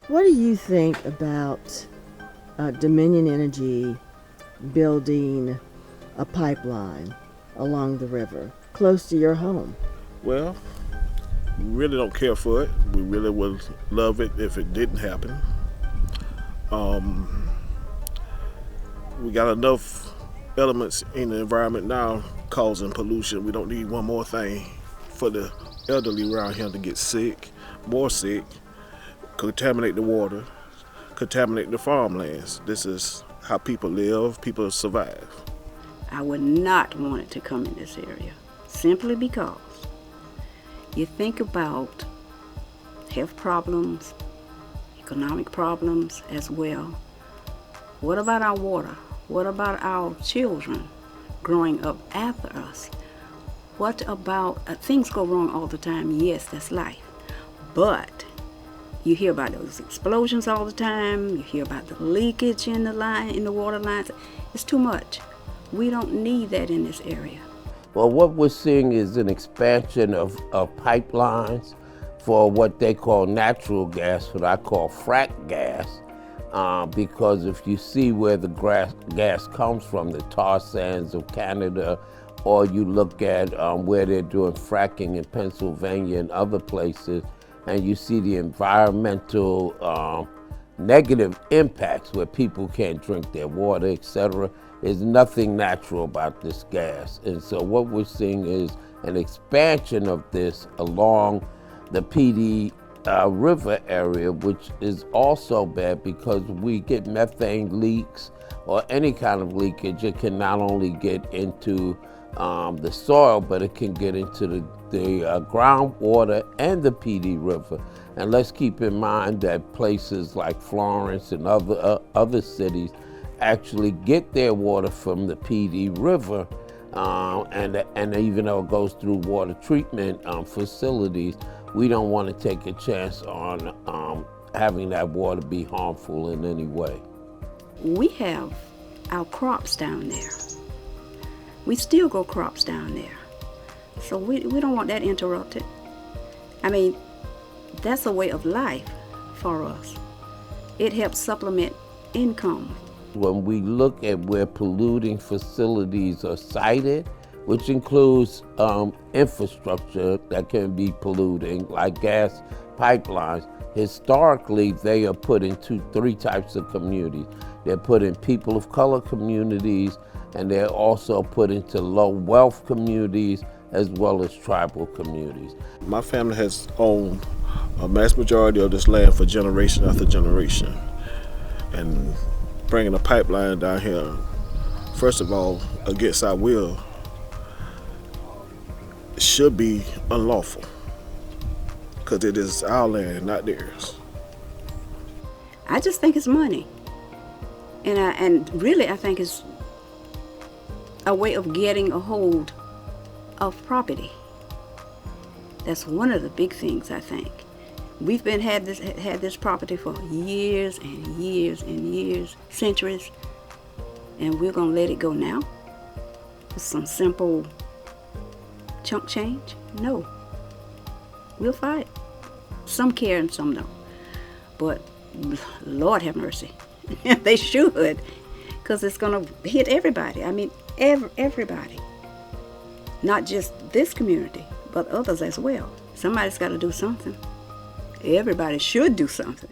What do you think about Dominion Energy building a pipeline along the river close to your home? Well, we really don't care for it. We really would love it if it didn't happen. We got enough elements in the environment now causing pollution. We don't need one more thing for the elderly around here to get sick, more sick, contaminate the water, contaminate the farmlands. This is how people live, people survive. I would not want it to come in this area, simply because you think about health problems, economic problems as well. What about our water? What about our children growing up after us? What about, things go wrong all the time, yes, that's life. But you hear about those explosions all the time, you hear about the leakage in the water lines. It's too much. We don't need that in this area. Well, what we're seeing is an expansion of pipelines for what they call natural gas, what I call frack gas, because if you see where the gas comes from, the tar sands of Canada, or you look at where they're doing fracking in Pennsylvania and other places, and you see the environmental negative impacts where people can't drink their water, etc. There's nothing natural about this gas. And so what we're seeing is an expansion of this along the Pee Dee River area, which is also bad because we get methane leaks or any kind of leakage. It can not only get into the soil, but it can get into the groundwater and the Pee Dee River. And let's keep in mind that places like Florence and other cities actually get their water from the Pee Dee River, and even though it goes through water treatment facilities, we don't want to take a chance on having that water be harmful in any way. We have our crops down there. We still grow crops down there. So we don't want that interrupted. I mean, that's a way of life for us. It helps supplement income. When we look at where polluting facilities are sited, which includes infrastructure that can be polluting, like gas pipelines, historically they are put into three types of communities. They're put in people of color communities, and they're also put into low wealth communities as well as tribal communities. My family has owned a mass majority of this land for generation after generation. And bringing a pipeline down here, first of all, against our will, should be unlawful because it is our land, not theirs. I just think it's money. And really I think it's a way of getting a hold of property. That's one of the big things, I think. We've had this property for years and years and years, centuries, and we're gonna let it go now for some simple chunk change? No. We'll fight. Some care and some don't. But Lord have mercy. They should, because it's gonna hit everybody. I mean, everybody. Not just this community, but others as well. Somebody's got to do something. Everybody should do something.